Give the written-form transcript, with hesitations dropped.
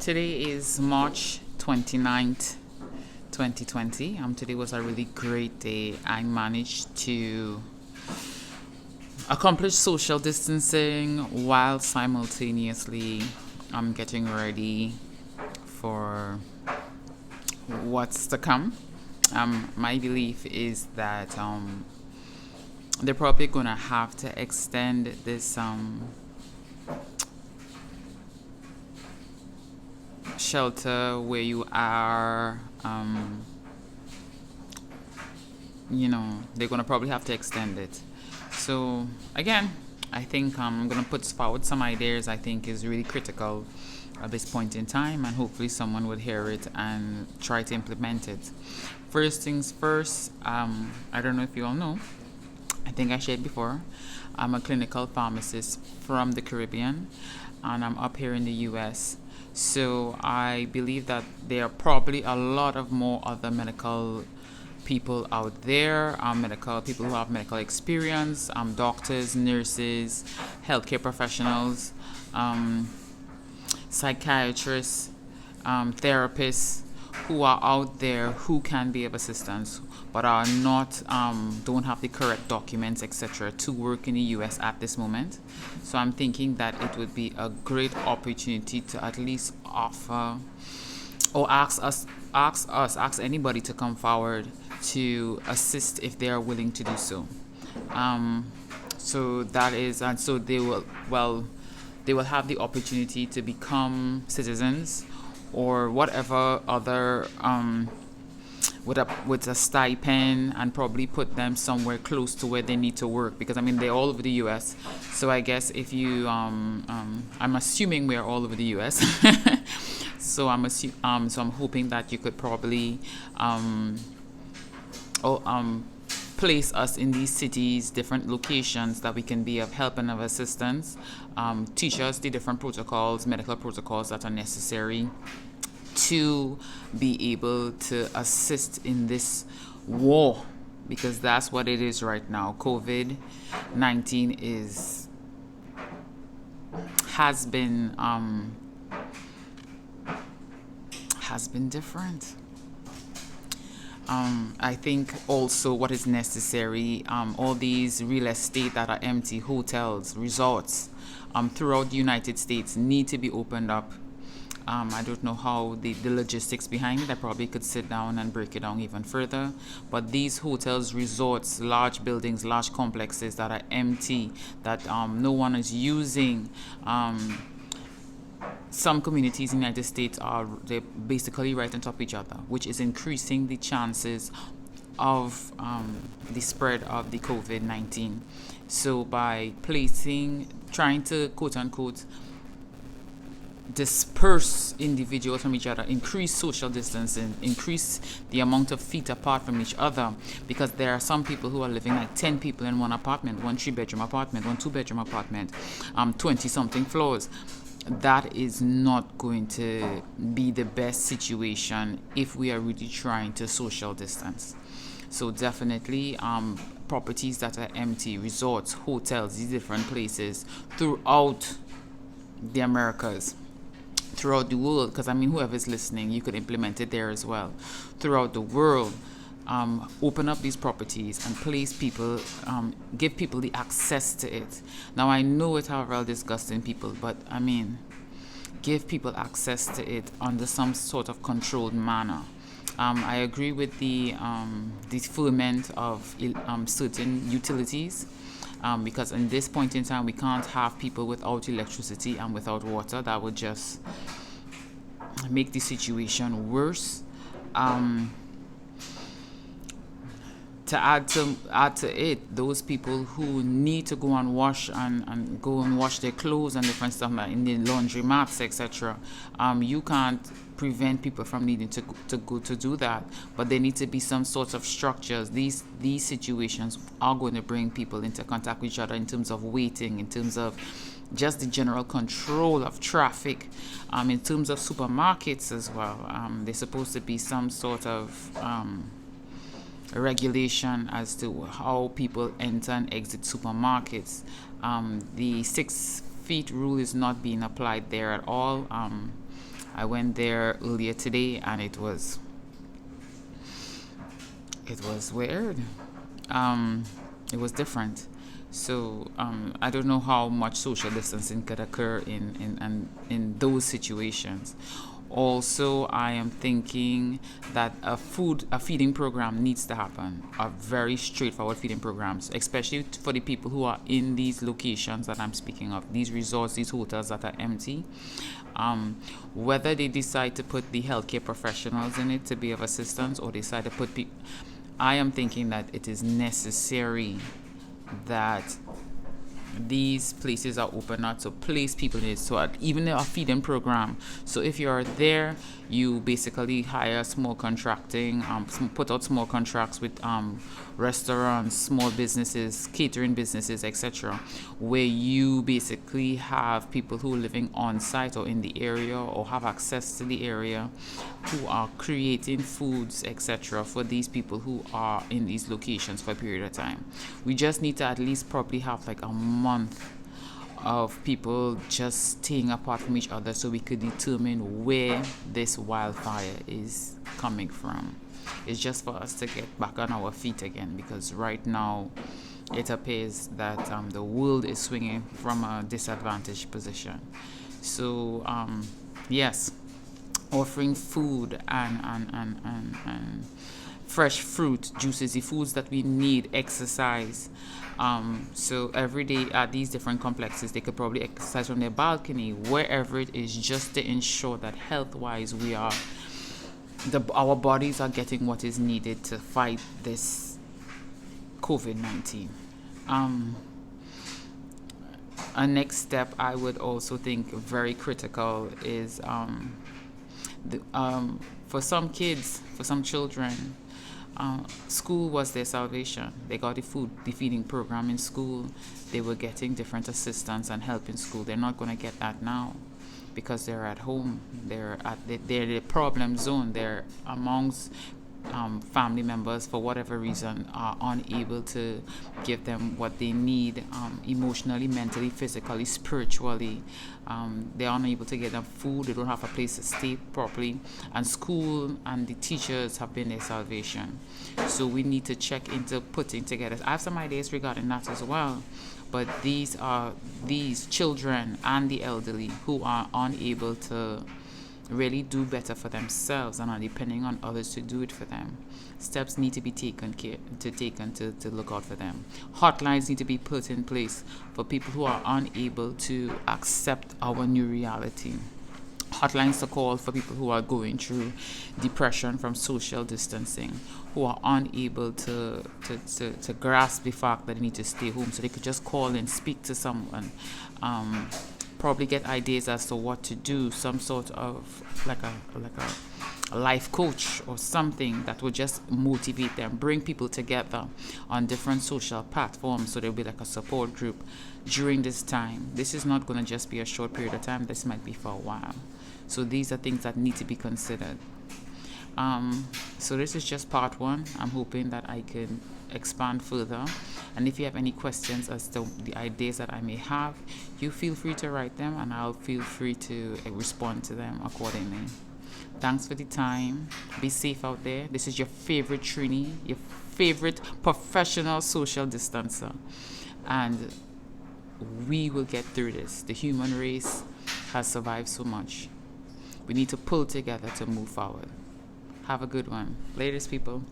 Today is March 29th, 2020. Today was a really great day. I managed to accomplish social distancing while simultaneously I'm getting ready for what's to come. My belief is that they're probably gonna have to extend this shelter where you are. They're gonna probably have to extend it. So again, I think I'm gonna put forward some ideas I think is really critical at this point in time, and hopefully someone would hear it and try to implement it. First things first, I don't know if you all know, I think I shared before, I'm a clinical pharmacist from the Caribbean, and I'm up here in the US. So I believe that there are probably a lot of more other medical people out there, medical people who have medical experience, doctors, nurses, healthcare professionals, psychiatrists, therapists who are out there who can be of assistance but are not don't have the correct documents, etc., to work in the US at this moment. So I'm thinking that it would be a great opportunity to at least offer or ask anybody to come forward to assist if they are willing to do so. So that is, and so they will have the opportunity to become citizens or whatever other with a stipend, and probably put them somewhere close to where they need to work, because I mean they're all over the US. So I guess if you I'm assuming we're all over the US. So I'm hoping that you could probably place us in these cities, different locations that we can be of help and of assistance, teach us the different protocols, medical protocols that are necessary to be able to assist in this war, because that's what it is right now. COVID-19 has been different. I think also what is necessary, all these real estate that are empty, hotels, resorts, throughout the United States need to be opened up. I don't know how the logistics behind it. I probably could sit down and break it down even further. But these hotels, resorts, large buildings, large complexes that are empty, that no one is using. Some communities in the United States they're basically right on top of each other, which is increasing the chances of the spread of the COVID-19. So by trying to quote unquote disperse individuals from each other, increase social distancing, increase the amount of feet apart from each other, because there are some people who are living like 10 people in one apartment, one 3-bedroom apartment, one 2-bedroom apartment, 20 something floors. That is not going to be the best situation if we are really trying to social distance. So definitely properties that are empty, resorts, hotels, these different places throughout the Americas, throughout the world, because I mean whoever's listening, you could implement it there as well. Throughout the world, open up these properties and place people, give people the access to it. Now I know it are real disgusting people, but I mean, give people access to it under some sort of controlled manner. I agree with the deferment of certain utilities, because in this point in time we can't have people without electricity and without water. That would just make the situation worse. To add to it, those people who need to go and wash and go and wash their clothes and different stuff like in the laundry mats, etc. You can't prevent people from needing to go to do that, but there need to be some sorts of structures. These situations are going to bring people into contact with each other in terms of waiting, in terms of just the general control of traffic, in terms of supermarkets as well. There's supposed to be some sort of regulation as to how people enter and exit supermarkets. The 6 feet rule is not being applied there at all. I went there earlier today, and it was weird. It was different. So I don't know how much social distancing could occur in those situations. Also, I am thinking that a feeding program needs to happen. A very straightforward feeding programs, especially for the people who are in these locations that I'm speaking of, these resorts, these hotels that are empty. Whether they decide to put the healthcare professionals in it to be of assistance, or decide to put people, I am thinking that it is necessary that these places are open, not to place people in it. So even a feeding program. So if you're there, you basically hire small contracting, put out small contracts with restaurants, small businesses, catering businesses, etc., where you basically have people who are living on site or in the area or have access to the area, who are creating foods, etc., for these people who are in these locations for a period of time. We just need to at least probably have like a month of people just staying apart from each other, so we could determine where this wildfire is coming from. It's just for us to get back on our feet again, because right now it appears that the world is swinging from a disadvantaged position. So yes, offering food and fresh fruit, juices, the foods that we need, exercise. So every day at these different complexes, they could probably exercise from their balcony, wherever it is, just to ensure that health-wise our bodies are getting what is needed to fight this COVID-19. A next step I would also think very critical is for some kids, for some children, school was their salvation. They got the feeding program in school. They were getting different assistance and help in school. They're not going to get that now, because they're at home. They're the problem zone. They're amongst family members, for whatever reason, are unable to give them what they need, emotionally, mentally, physically, spiritually. They're unable to get them food. They don't have a place to stay properly, and school and the teachers have been their salvation. So we need to check into putting together. I have some ideas regarding that as well, but these are these children and the elderly who are unable to really do better for themselves and are depending on others to do it for them. Steps need to be taken to look out for them. Hotlines need to be put in place for people who are unable to accept our new reality. Hotlines to call for people who are going through depression from social distancing, who are unable to grasp the fact that they need to stay home, so they could just call and speak to someone. Probably get ideas as to what to do, some sort of like a life coach or something that would just motivate them, bring people together on different social platforms, so there'll be like a support group during this time. This is not going to just be a short period of time. This might be for a while. So these are things that need to be considered. So this is just part one. I'm hoping that I can expand further, and if you have any questions as to the ideas that I may have, you feel free to write them, and I'll feel free to respond to them accordingly. Thanks for the time. Be safe out there. This is your favorite Trini, your favorite professional social distancer, and we will get through this. The human race has survived so much. We need to pull together to move forward. Have a good one. Laters, people.